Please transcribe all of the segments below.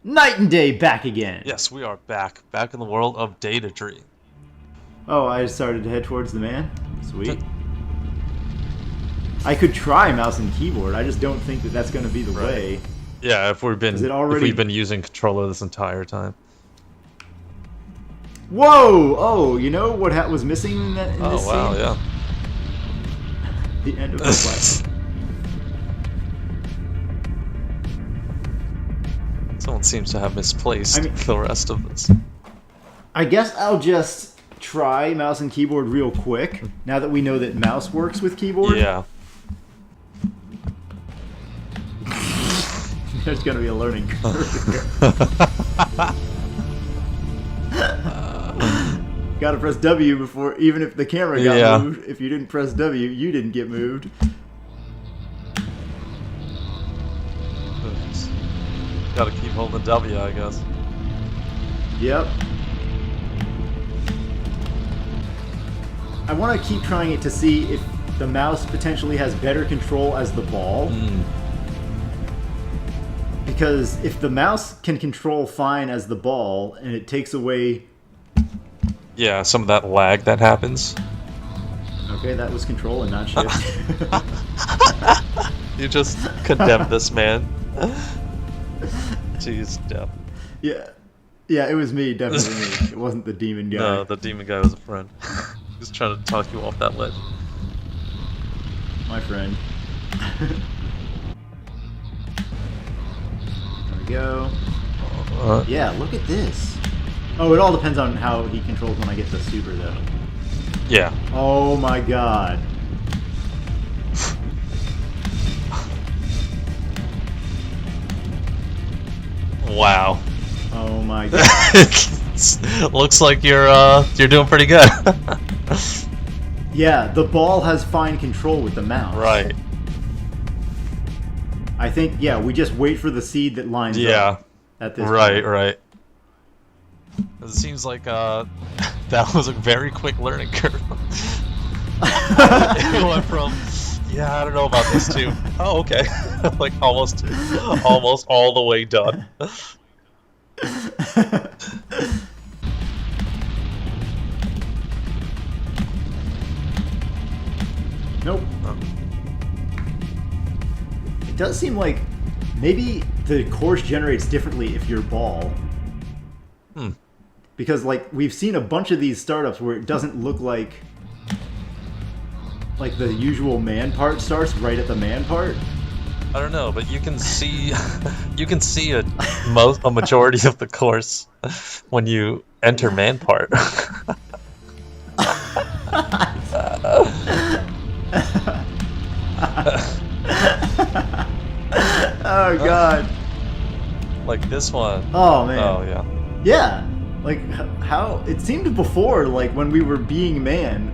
Night and day back again. Yes, we are back in the world of Data Tree. Oh, I started to head towards the man. Sweet. I could try mouse and keyboard. I just don't think that that's going to be the way. Yeah, if we've been using controller this entire time. Whoa! Oh, you know what was missing in this scene? Oh wow, yeah. The end of the fight. Someone seems to have misplaced the rest of this. I guess I'll just try mouse and keyboard real quick, now that we know that mouse works with keyboard. Yeah. There's gonna be a learning curve. Gotta press W before, even if the camera got moved. If you didn't press W, you didn't get moved. Gotta keep holding W, I guess. Yep. I want to keep trying it to see if the mouse potentially has better control as the ball. Because if the mouse can control fine as the ball, and it takes away... Yeah, some of that lag that happens. Okay, that was control and not shift. You just condemned this man. Jeez, Deb. Yeah, it was me, definitely me. It wasn't the demon guy. No, the demon guy was a friend. He was trying to talk you off that ledge. My friend. There we go. Yeah, look at this. Oh, it all depends on how he controls when I get the super, though. Yeah. Oh my god. Wow. Oh my god. Looks like you're doing pretty good. Yeah, the ball has fine control with the mouse. Right. I think, yeah, we just wait for the seed that lines up at this point. Right. It seems like that was a very quick learning curve. It went from, yeah, I don't know about this too. Oh, okay. Like almost all the way done. Nope. It does seem like maybe the course generates differently if you're ball. Because like we've seen a bunch of these startups where it doesn't look like the usual man part starts right at the man part. I don't know, but you can see a majority of the course when you enter man part. Oh god. Like this one. Oh man. Oh yeah. Yeah. Like how it seemed before, like when we were being man.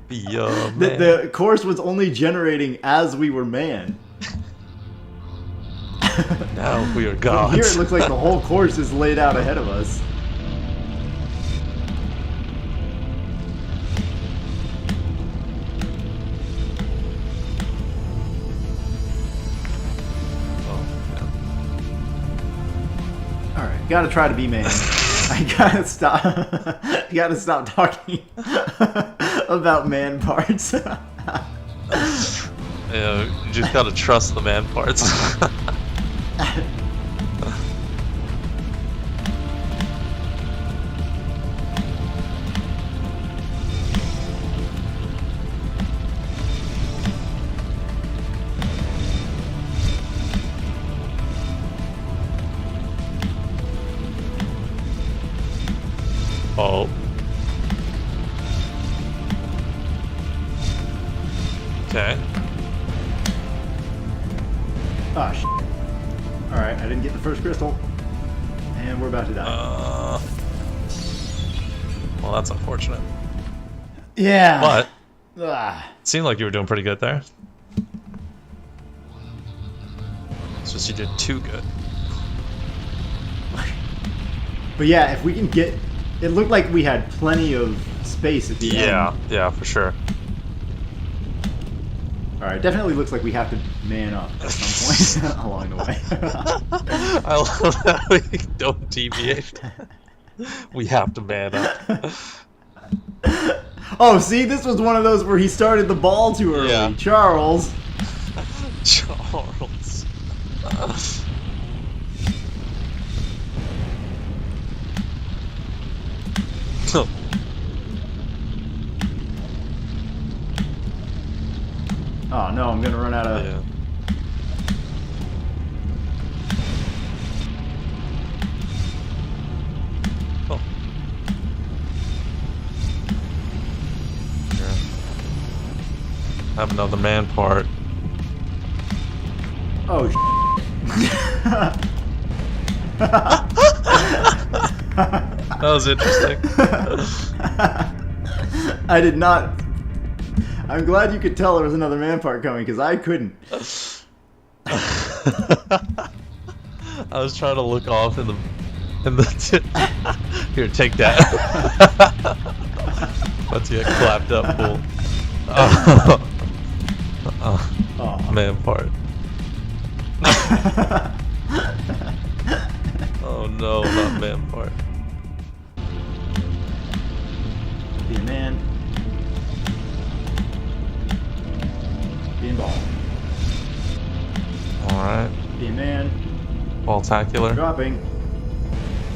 Man. The course was only generating as we were man. Now we are gods. Here it looks like the whole course is laid out ahead of us. Alright, gotta try to be man. I gotta stop. You gotta stop talking about man parts. Yeah, you just gotta trust the man parts. Oh. Okay. Oh, shit. Alright, I didn't get the first crystal. And we're about to die. Well, that's unfortunate. Yeah. But it seemed like you were doing pretty good there. It's just you did too good. But yeah, if we can get... It looked like we had plenty of space at the end. Yeah, for sure. Alright, definitely looks like we have to man up at some point along the way. I love how we don't deviate. We have to man up. Oh, see, this was one of those where he started the ball too early. Yeah. Charles. Charles. Oh no, I'm gonna run out of... Yeah. Oh. Yeah. Have another man part. Oh, That was interesting. I did not... I'm glad you could tell there was another man part coming, because I couldn't. I was trying to look off in the here, take that. Let's get clapped up, fool. Oh. Man part. Oh no, not man part. Be a man. Be a ball. Alright. Be a man. Ball-tacular. Dropping.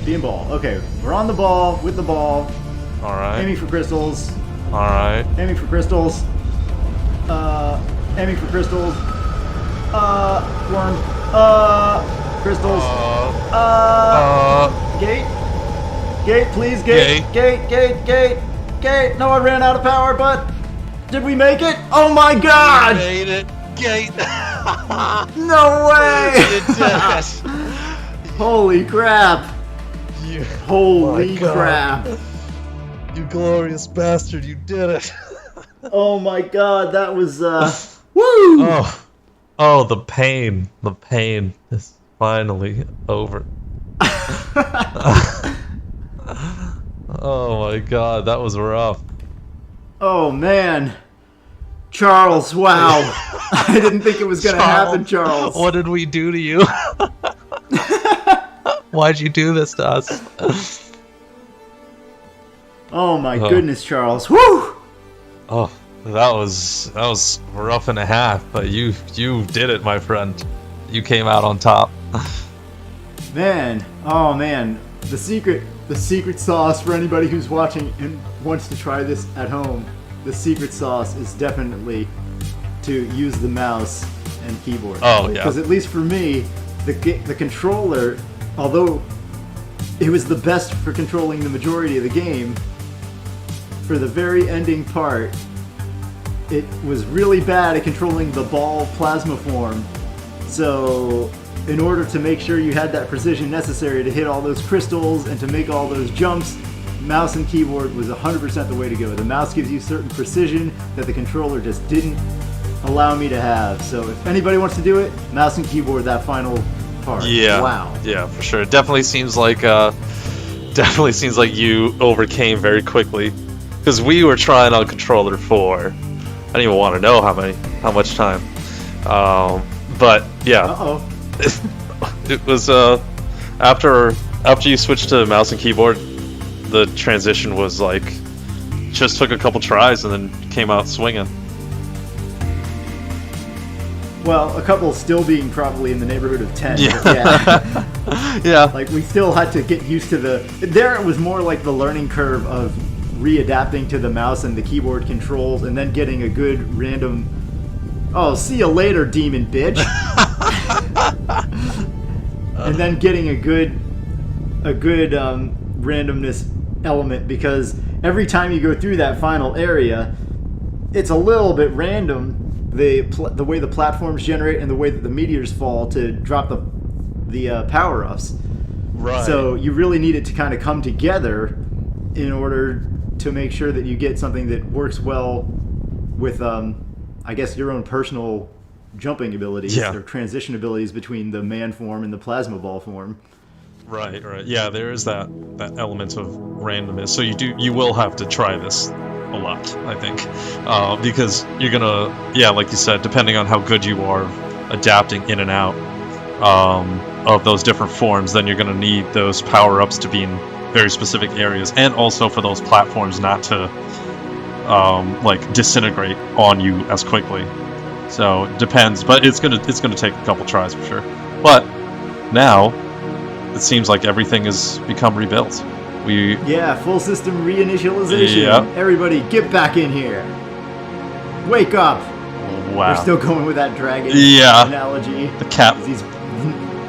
Be a ball. Okay, we're on the ball, with the ball. Alright. Aiming for crystals. Alright. Aiming for crystals. Aiming for crystals. Worm. Crystals. Gate. Gate, please, gate. Gate, gate, gate, gate. No, I ran out of power, but did we make it? Oh my god! Made it. Gate. No way! You did it. Holy crap! You, Holy my God. crap! You glorious bastard, you did it. Oh my god, that was woo! Oh, the pain is finally over. Oh my god, that was rough. Oh man, Charles! Wow, I didn't think it was gonna happen, Charles. What did we do to you? Why'd you do this to us? Oh my goodness, Charles! Woo! Oh, that was rough and a half, but you did it, my friend. You came out on top. Man, oh man, the secret sauce for anybody who's watching and wants to try this at home. The secret sauce is definitely to use the mouse and keyboard. Oh yeah. Because at least for me, the controller, although it was the best for controlling the majority of the game, for the very ending part, it was really bad at controlling the ball plasma form. So in order to make sure you had that precision necessary to hit all those crystals and to make all those jumps, mouse and keyboard was 100% the way to go. The mouse gives you certain precision that the controller just didn't allow me to have. So if anybody wants to do it, mouse and keyboard, that final part. Yeah. Wow. Yeah, for sure. It definitely seems like you overcame very quickly, because we were trying on controller 4. I don't even want to know how much time. But yeah. Uh-oh. It was after you switched to mouse and keyboard, the transition was like just took a couple tries and then came out swinging. Well, a couple still being probably in the neighborhood of 10. Yeah. But yeah. Yeah. Like we still had to get used to there it was more like the learning curve of readapting to the mouse and the keyboard controls and then getting a good random, oh, see you later, demon bitch. And then getting a good randomness element, because every time you go through that final area, it's a little bit random, the way the platforms generate and the way that the meteors fall to drop the power-ups. Right. So you really need it to kind of come together in order to make sure that you get something that works well with, I guess, your own personal jumping abilities or transition abilities between the man form and the plasma ball form. Right. Yeah, there is that element of randomness. So you will have to try this a lot, I think, because you're gonna, yeah, like you said, depending on how good you are adapting in and out of those different forms, then you're gonna need those power-ups to be in very specific areas, and also for those platforms not to like disintegrate on you as quickly. So it depends, but it's gonna take a couple tries for sure. But now it seems like everything has become rebuilt. Yeah, full system reinitialization. Yep. Everybody, get back in here. Wake up. Wow. They're still going with that dragon analogy. The cat. These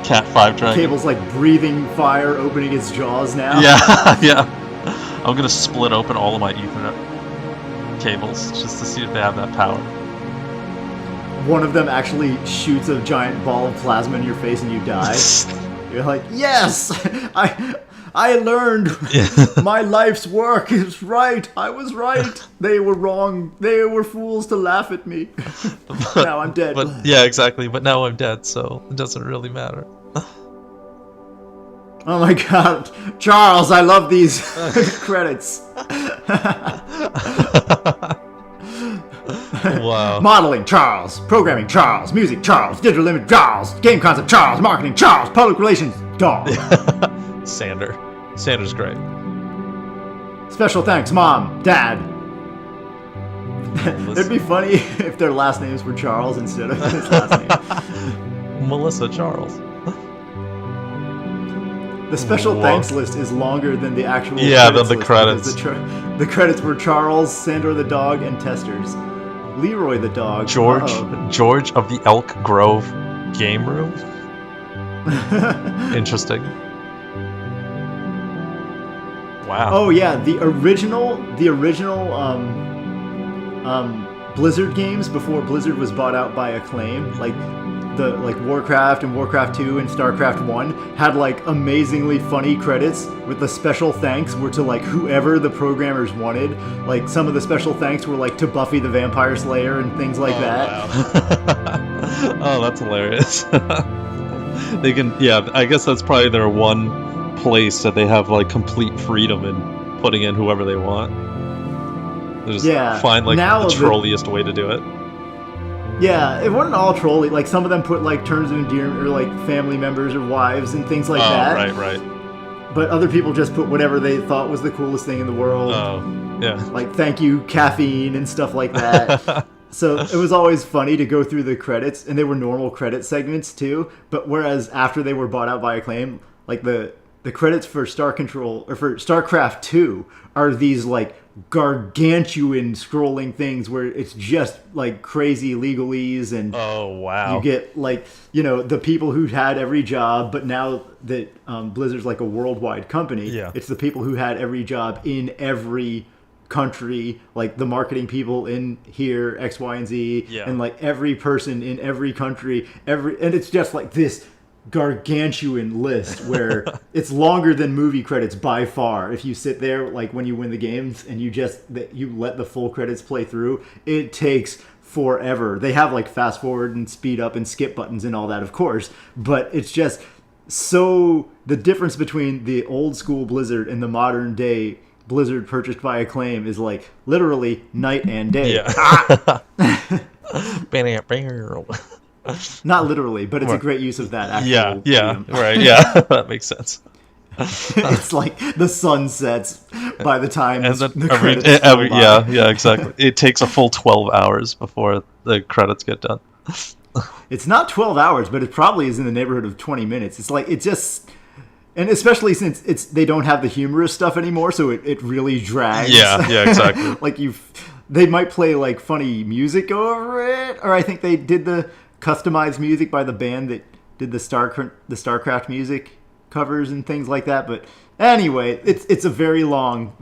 Cat 5 dragon. cable's like breathing fire, opening its jaws now. Yeah, yeah. I'm gonna split open all of my Ethernet cables just to see if they have that power. One of them actually shoots a giant ball of plasma in your face and you die. You're like, yes, I learned my life's work is right. I was right. They were wrong. They were fools to laugh at me. Now I'm dead. But yeah, exactly. But now I'm dead, so it doesn't really matter. Oh my god, Charles, I love these credits. Wow. Modeling, Charles. Programming, Charles. Music, Charles. Digital image, Charles. Game concept, Charles. Marketing, Charles. Public relations, dog. Sander's great. Special thanks, Mom, Dad. It'd be funny if their last names were Charles instead of his last name. Melissa Charles. The special thanks list is longer than the actual than the credits. The credits were Charles, Sandor the dog, and Testers. Leroy the dog. George of the Elk Grove Game Room. Interesting. Wow. Oh yeah, the original Blizzard games before Blizzard was bought out by Acclaim, like Warcraft and Warcraft 2 and StarCraft 1 had like amazingly funny credits with the special thanks were to like whoever the programmers wanted. Like some of the special thanks were like to Buffy the Vampire Slayer and things like that. Wow. Oh, that's hilarious. They can, yeah, I guess that's probably their one place that they have like complete freedom in putting in whoever they want. They just find like the trolliest way to do it. Yeah, it wasn't all trolly. Like some of them put like terms of endearment or like family members or wives and things like that. Right. But other people just put whatever they thought was the coolest thing in the world. Oh, yeah. Like thank you caffeine and stuff like that. So it was always funny to go through the credits, and they were normal credit segments too. But whereas after they were bought out by Acclaim, like the credits for Star Control or for StarCraft 2 are these like gargantuan scrolling things where it's just like crazy legalese, and oh wow, you get like, you know, the people who had every job, but now that Blizzard's like a worldwide company, it's the people who had every job in every country, like the marketing people in here, X, Y, and Z, and like every person in every country, and it's just like this gargantuan list where it's longer than movie credits by far. If you sit there like when you win the games and you let the full credits play through, it takes forever. They have like fast forward and speed up and skip buttons and all that, of course, but it's just so the difference between the old school Blizzard and the modern day Blizzard purchased by Acclaim is like literally night and day. Not literally, but it's a great use of that actual medium. Right, yeah. That makes sense. It's like the sun sets by the time the credits yeah, exactly. It takes a full 12 hours before the credits get done. It's not 12 hours, but it probably is in the neighborhood of 20 minutes. It's like, it just... And especially since they don't have the humorous stuff anymore, so it really drags. Yeah, exactly. Like they might play like funny music over it, or I think they did the customized music by the band that did the StarCraft music covers and things like that. But anyway, it's a very long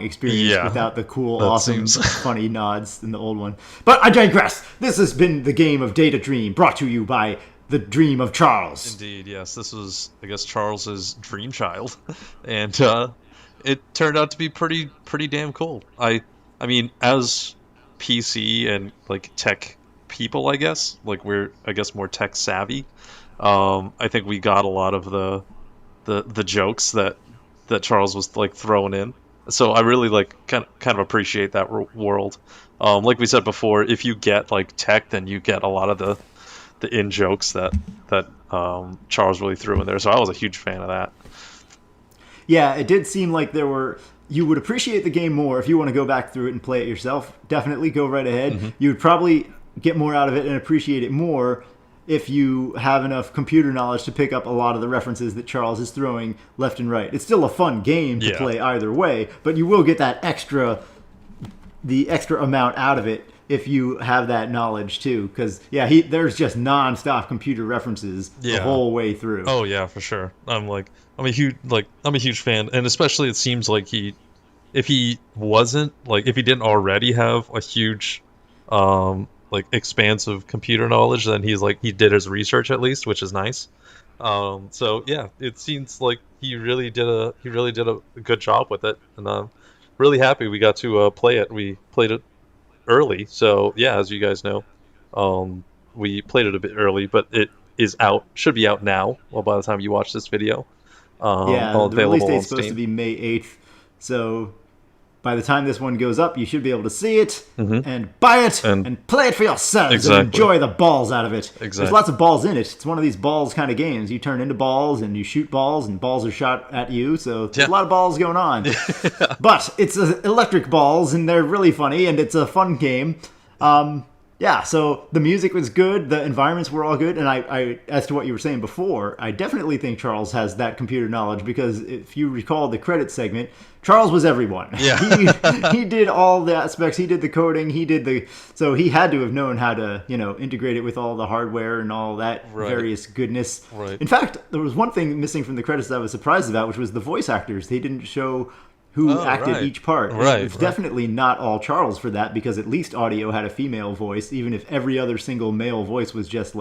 experience without the cool, awesome, funny nods in the old one. But I digress. This has been the game of Data Dream, brought to you by the Dream of Charles. Indeed, yes. This was, I guess, Charles's dream child, and it turned out to be pretty damn cool. I mean, as PC and like tech people, I guess, like we're more tech savvy. I think we got a lot of the jokes that Charles was like throwing in, So I really like kind of appreciate that world. Like we said before, if you get like tech, then you get a lot of the in jokes that Charles really threw in there. So I was a huge fan of that. Yeah, it did seem like there were. You would appreciate the game more if you want to go back through it and play it yourself. Definitely go right ahead. Mm-hmm. You would probably get more out of it and appreciate it more if you have enough computer knowledge to pick up a lot of the references that Charles is throwing left and right. It's still a fun game to play either way, but you will get that the extra amount out of it if you have that knowledge too. Because there's just non-stop computer references the whole way through. Oh yeah, for sure. I'm a huge fan, and especially it seems like if he didn't already have a huge expansive computer knowledge, then he did his research at least, which is nice. So yeah, it seems like he really did a good job with it, and I'm really happy we got to play it. We played it early, so yeah, as you guys know, we played it a bit early, but it should be out now. Well, by the time you watch this video, the release date's supposed to be May 8th, so by the time this one goes up, you should be able to see it and buy it and play it for yourselves and enjoy the balls out of it. Exactly. There's lots of balls in it. It's one of these balls kind of games. You turn into balls and you shoot balls and balls are shot at you. So there's a lot of balls going on. But it's electric balls and they're really funny and it's a fun game. So the music was good, the environments were all good, and I as to what you were saying before, I definitely think Charles has that computer knowledge because if you recall the credit segment, Charles was everyone. Yeah. He did all the aspects, he did the coding, so he had to have known how to, integrate it with all the hardware and all that various goodness. Right. In fact, there was one thing missing from the credits that I was surprised about, which was the voice actors. They didn't show who acted each part. It's definitely not all Charles for that, because at least audio had a female voice, even if every other single male voice was just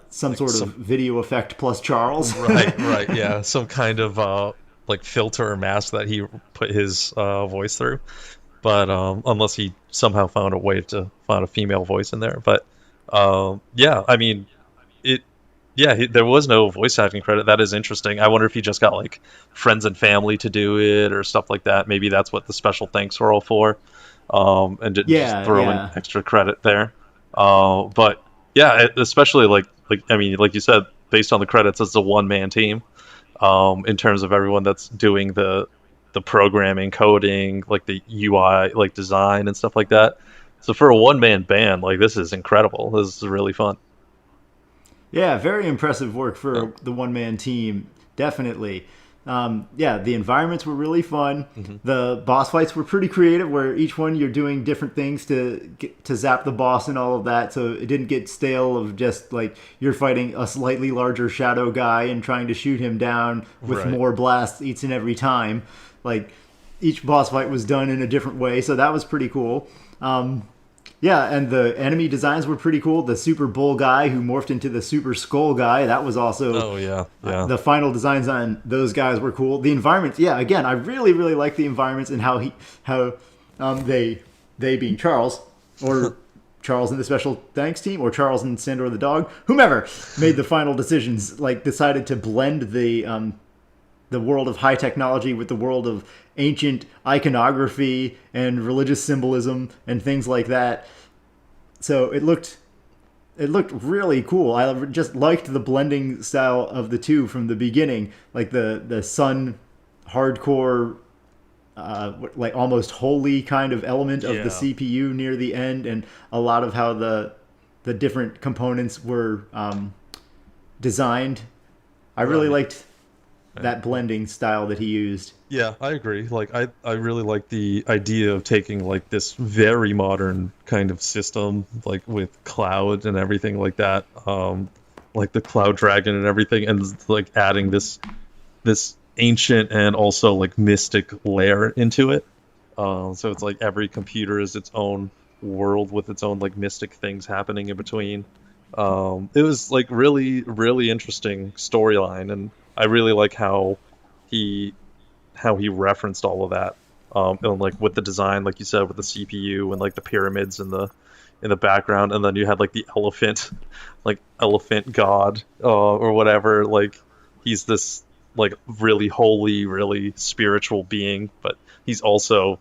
some sort of video effect plus Charles. Right, yeah. Some kind of filter or mask that he put his voice through. But unless he somehow found a way to find a female voice in there. But there was no voice acting credit. That is interesting. I wonder if he just got friends and family to do it or stuff like that. Maybe that's what the special thanks were all for, and didn't just throw in extra credit there. But yeah, especially like you said, based on the credits, it's a one-man team. In terms of everyone that's doing the programming, coding, the UI, design and stuff like that. So for a one-man band, this is incredible. This is really fun. Yeah, very impressive work for the one-man team, definitely. The environments were really fun. Mm-hmm. The boss fights were pretty creative, where each one you're doing different things to zap the boss and all of that, so it didn't get stale of just you're fighting a slightly larger shadow guy and trying to shoot him down with more blasts each and every time. Each boss fight was done in a different way, so that was pretty cool. And the enemy designs were pretty cool. The Super Bull guy who morphed into the Super Skull guy, that was also... Oh, yeah. The final designs on those guys were cool. The environments, again, I really, really like the environments and how they being Charles, or Charles and the Special Thanks team, or Charles and Sandor the dog, whomever made the final decisions, decided to blend the world of high technology with the world of ancient iconography and religious symbolism and things like that. So it looked really cool. I just liked the blending style of the two from the beginning, the sun hardcore, almost holy kind of element of the CPU near the end, and a lot of how the different components were designed. I really liked that blending style that he used. Yeah, I agree. I really like the idea of taking this very modern kind of system, with cloud and everything like that, the cloud dragon and everything, and adding this ancient and also mystic layer into it. So it's every computer is its own world with its own mystic things happening in between. It was really, really interesting storyline, and I really like how he referenced all of that, and with the design, like you said, with the CPU and the pyramids in the background, and then you had the elephant god, or whatever. He's this like really holy, really spiritual being, but he's also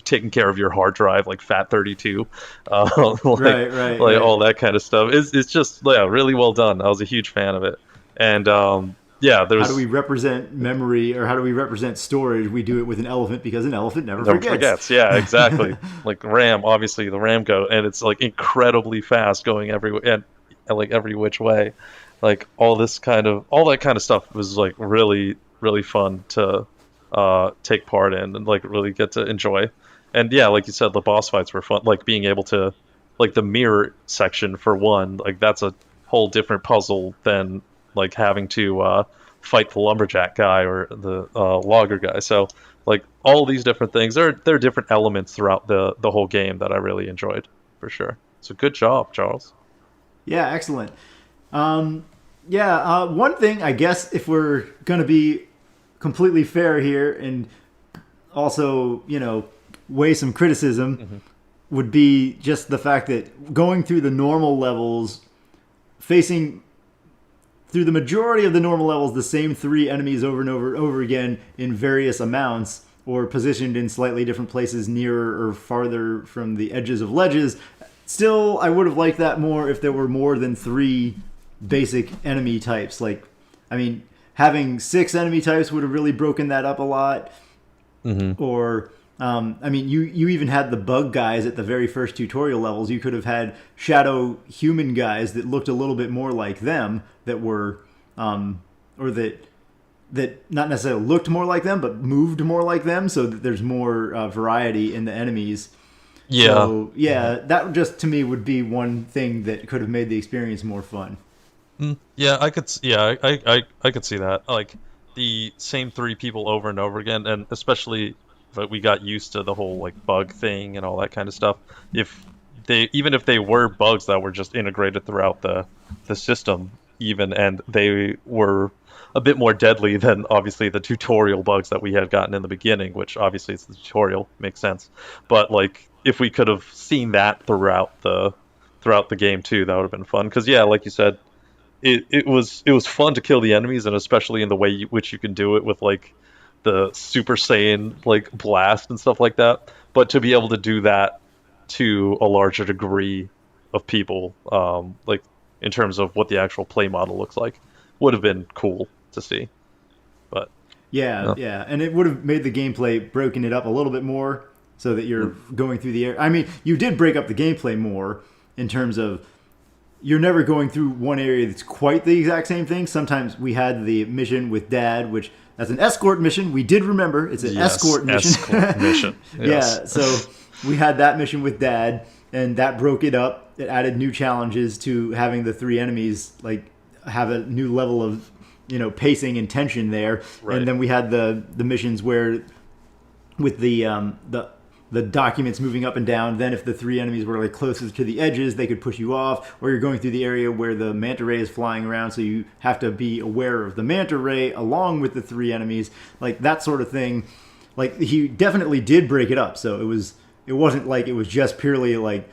taking care of your hard drive, like Fat32, Right. all that kind of stuff. It's just really well done. I was a huge fan of it, and How do we there's represent memory, or how do we represent storage? We do it with an elephant because an elephant never never forgets. forgets. Yeah, exactly. Like RAM, obviously the RAM go, and it's like incredibly fast going and like every which way. Like all that kind of stuff was like really really fun to take part in and like really get to enjoy. And yeah, like you said, the boss fights were fun. Like being able to, like the mirror section for one, like that's a whole different puzzle than like having to fight the lumberjack guy or the logger guy. So like all these different things, there are different elements throughout the whole game that I really enjoyed for sure. So good job, Charles. Yeah, excellent. One thing, I guess, if we're going to be completely fair here and also, weigh some criticism, would be just the fact that going through the normal levels, facing through the majority of the normal levels, the same three enemies over and over and over again in various amounts, or positioned in slightly different places nearer or farther from the edges of ledges. Still, I would have liked that more if there were more than three basic enemy types. Like, I mean, having 6 enemy types would have really broken that up a lot. Or, you even had the bug guys at the very first tutorial levels. You could have had shadow human guys that looked a little bit more like them, that were, or that not necessarily looked more like them, but moved more like them, so that there's more variety in the enemies. Yeah. So, that just to me would be one thing that could have made the experience more fun. Yeah, I could. Yeah, I could see that. Like the same 3 people over and over again, and especially if we got used to the whole like bug thing and all that kind of stuff. Even if they were bugs that were just integrated throughout the system, even, and they were a bit more deadly than obviously the tutorial bugs that we had gotten in the beginning, which obviously it's the tutorial, makes sense. But like if we could have seen that throughout the game too, that would have been fun. Because yeah, like you said, it was fun to kill the enemies, and especially in the way which you can do it with like the Super Saiyan like blast and stuff like that. But to be able to do that to a larger degree of people, like in terms of what the actual play model looks like, would have been cool to see. But yeah, and it would have made the gameplay, broken it up a little bit more, so that you're going through the air. I mean, you did break up the gameplay more in terms of you're never going through one area that's quite the exact same thing. Sometimes we had the mission with Dad, which that's an escort mission. We did remember it's an escort mission. Escort mission. Yes. Yeah, so we had that mission with Dad, and that broke it up. It added new challenges to having the 3 enemies like have a new level of pacing and tension there. Right. And then we had the missions where with the documents moving up and down. Then if the 3 enemies were like closest to the edges, they could push you off, or you're going through the area where the manta ray is flying around, so you have to be aware of the manta ray along with the 3 enemies, like that sort of thing. Like he definitely did break it up, so it wasn't like it was just purely like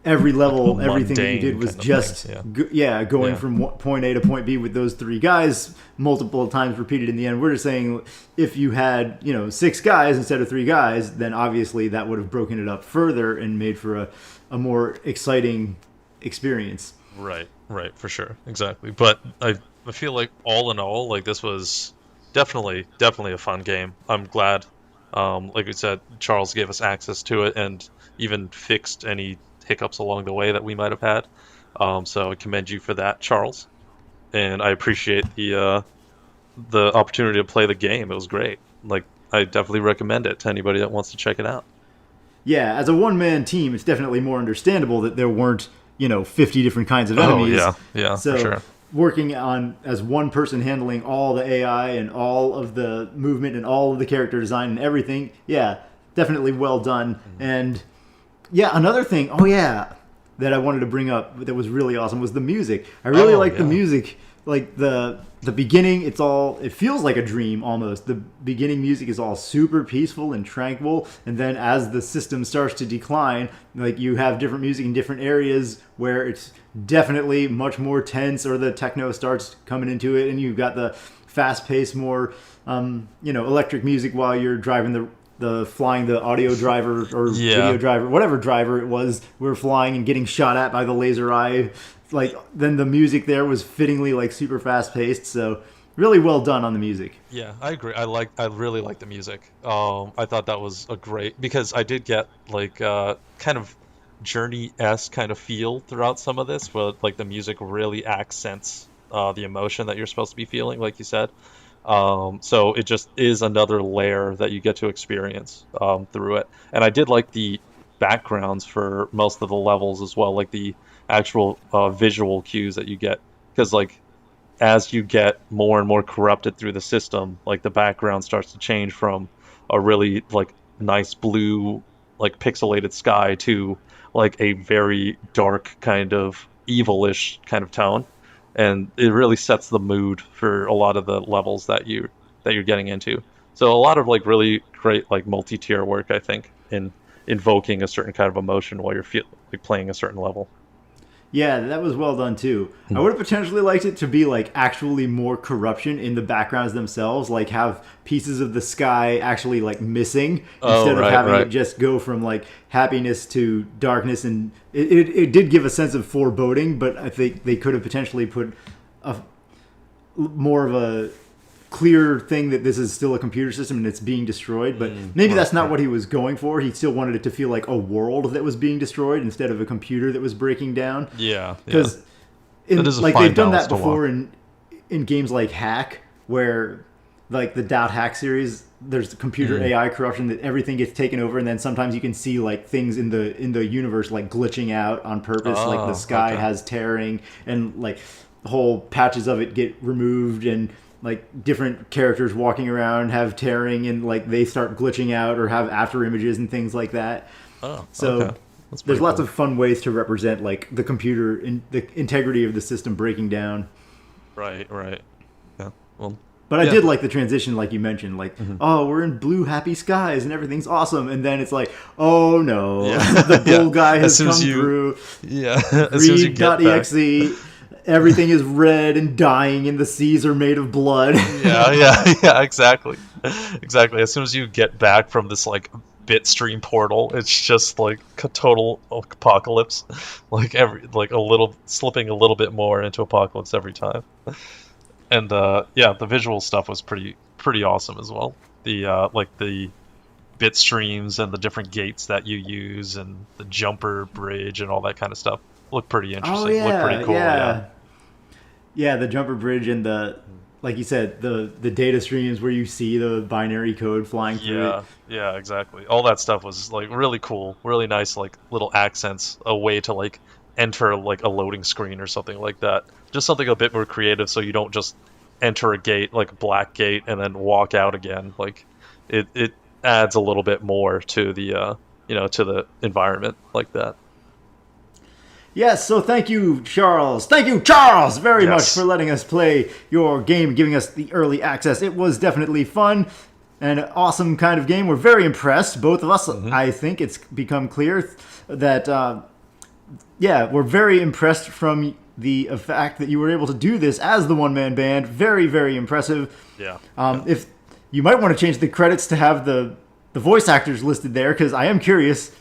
every level, everything that you did was just going from point A to point B with those 3 guys multiple times repeated in the end. We're just saying if you had 6 guys instead of 3 guys, then obviously that would have broken it up further and made for a more exciting experience. Right, for sure, exactly. But I feel like all in all, like this was definitely a fun game. I'm glad, like we said, Charles gave us access to it and even fixed any hiccups along the way that we might have had. So I commend you for that, Charles. And I appreciate the opportunity to play the game. It was great. Like I definitely recommend it to anybody that wants to check it out. Yeah, as a one-man team, it's definitely more understandable that there weren't 50 different kinds of enemies. Oh yeah, so for sure. Working on as one person handling all the AI and all of the movement and all of the character design and everything, definitely well done. And another thing, that I wanted to bring up that was really awesome was the music. I really liked the music like the beginning, it feels like a dream almost. The beginning music is all super peaceful and tranquil, and then as the system starts to decline, like you have different music in different areas where it's definitely much more tense, or the techno starts coming into it, and you've got the fast-paced, more electric music while you're driving the flying the audio driver or video driver, whatever driver it was, we're flying and getting shot at by the laser eye. Like, then the music there was fittingly like super fast paced, so really well done on the music. Yeah, I agree. I really like the music. I thought that was a great, because I did get like kind of Journey-esque kind of feel throughout some of this, where like the music really accents the emotion that you're supposed to be feeling, like you said. So it just is another layer that you get to experience through it. And I did like the backgrounds for most of the levels as well, like the actual visual cues that you get, because like as you get more and more corrupted through the system, like the background starts to change from a really like nice blue like pixelated sky to like a very dark kind of evilish kind of tone, and it really sets the mood for a lot of the levels that you're getting into. So a lot of like really great like multi-tier work, I think, in invoking a certain kind of emotion while you're like playing a certain level. Yeah, that was well done too. I would have potentially liked it to be like actually more corruption in the backgrounds themselves, like have pieces of the sky actually like missing instead of having it just go from like happiness to darkness. And it did give a sense of foreboding, but I think they could have potentially put a more of a clear thing that this is still a computer system and it's being destroyed, but maybe that's not what he was going for. He still wanted it to feel like a world that was being destroyed instead of a computer that was breaking down. Yeah, because like they've done that before in games like Hack, where like the .hack series, there's the computer AI corruption that everything gets taken over, and then sometimes you can see like things in the universe like glitching out on purpose, like the sky has tearing and like whole patches of it get removed, and like different characters walking around have tearing and like they start glitching out or have after images and things like that. There's lots of fun ways to represent like the computer and the integrity of the system breaking down. Right. Yeah. Well, but I did like the transition, like you mentioned, like, oh, we're in blue happy skies and everything's awesome, and then it's like, oh no, the bull guy has come through. Yeah. As soon as you get Read.exe. Everything is red and dying, and the seas are made of blood. Yeah, exactly. As soon as you get back from this like bitstream portal, it's just like total apocalypse. Like slipping a little bit more into apocalypse every time. And the visual stuff was pretty awesome as well. The like the bit streams and the different gates that you use and the jumper bridge and all that kind of stuff look pretty interesting. Oh yeah, look pretty cool. Yeah, the jumper bridge and the, like you said, the data streams where you see the binary code flying through it. Yeah, exactly. All that stuff was like really cool, really nice, like little accents, a way to like enter like a loading screen or something like that. Just something a bit more creative, so you don't just enter a gate, like a black gate, and then walk out again. Like it adds a little bit more to the to the environment like that. Yes, so thank you, Charles. Thank you, Charles, very much for letting us play your game, giving us the early access. It was definitely fun and an awesome kind of game. We're very impressed, both of us. I think it's become clear that, we're very impressed from the fact that you were able to do this as the one-man band. Very, very impressive. Yeah. If you might want to change the credits to have the voice actors listed there, because I am curious.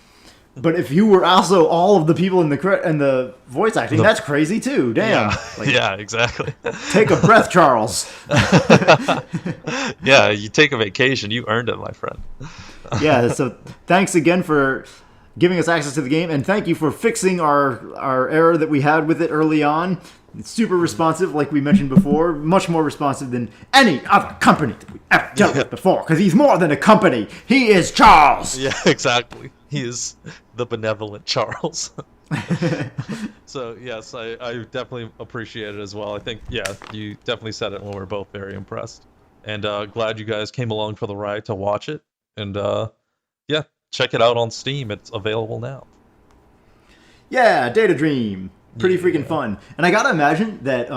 But if you were also all of the people in the voice acting, that's crazy too. Damn. Yeah, exactly. Take a breath, Charles. Yeah, you take a vacation. You earned it, my friend. Yeah, so thanks again for giving us access to the game, and thank you for fixing our error that we had with it early on. It's super responsive, like we mentioned before, much more responsive than any other company that we've ever dealt with before, because he's more than a company. He is Charles! Yeah, exactly. He is the benevolent Charles. So, yes, I definitely appreciate it as well. I think, you definitely said it when we were both very impressed. And glad you guys came along for the ride to watch it. And, check it out on Steam. It's available now. Yeah, Data Dream. pretty freaking fun. And I gotta imagine that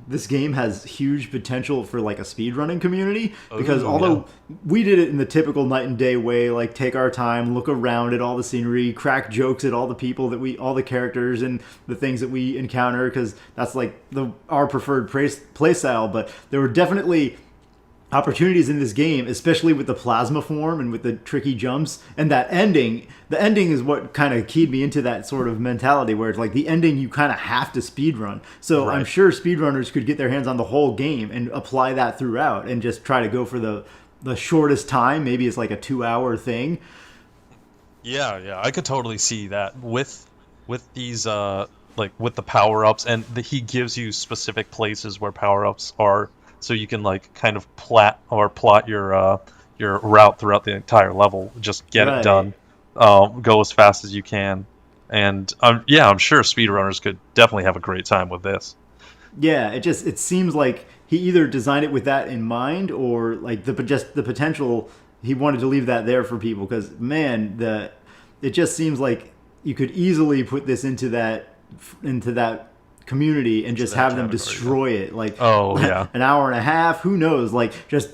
this game has huge potential for like a speedrunning community, because although we did it in the typical night and day way, like take our time, look around at all the scenery, crack jokes at all the people that all the characters and the things that we encounter, because that's like our preferred play style. But there were definitely opportunities in this game, especially with the plasma form and with the tricky jumps and that ending. The ending is what kind of keyed me into that sort of mentality, where it's like the ending you kind of have to speedrun. So I'm sure speedrunners could get their hands on the whole game and apply that throughout and just try to go for the shortest time. Maybe it's like a 2-hour thing. Yeah, I could totally see that with these like with the power-ups, and he gives you specific places where power-ups are, so you can like kind of plot your route throughout the entire level. Just get it done. Go as fast as you can, and I'm sure speedrunners could definitely have a great time with this. Yeah, it seems like he either designed it with that in mind, or like the potential, he wanted to leave that there for people, because man, it just seems like you could easily put this into that community and just have them destroy it. Like, an hour and a half, who knows? Like, just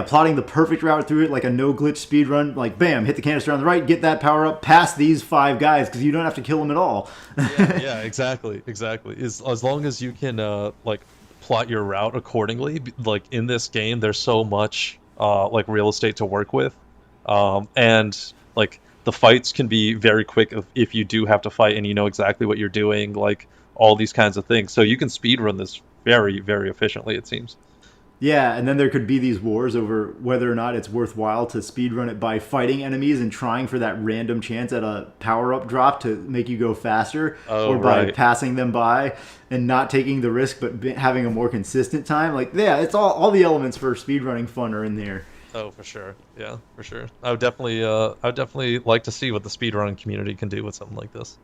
plotting the perfect route through it, like a no glitch speed run. Like, bam, hit the canister on the right, get that power up, past these 5 guys, because you don't have to kill them at all. Exactly. As long as you can like plot your route accordingly. Like in this game, there's so much like real estate to work with, and like the fights can be very quick if you do have to fight and you know exactly what you're doing. Like all these kinds of things, so you can speed run this very, very efficiently, it seems. Yeah, and then there could be these wars over whether or not it's worthwhile to speedrun it by fighting enemies and trying for that random chance at a power-up drop to make you go faster, or by passing them by and not taking the risk but having a more consistent time. Like, it's all the elements for speedrunning fun are in there. Oh, for sure. Yeah, for sure. I would definitely like to see what the speedrunning community can do with something like this.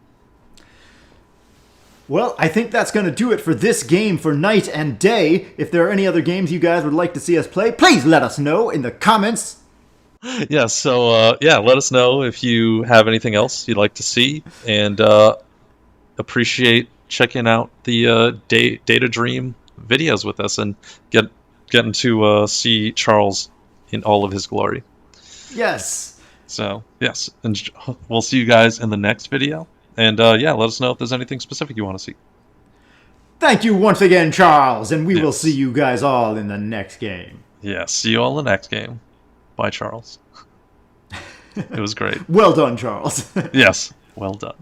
Well, I think that's going to do it for this game for Night and Day. If there are any other games you guys would like to see us play, please let us know in the comments. Yeah, so let us know if you have anything else you'd like to see, and appreciate checking out the Data Dream videos with us, and getting to see Charles in all of his glory. Yes. So, yes, and we'll see you guys in the next video. And let us know if there's anything specific you want to see. Thank you once again, Charles, and we will see you guys all in the next game. Yeah, see you all in the next game. Bye, Charles. It was great. Well done, Charles. Yes, well done.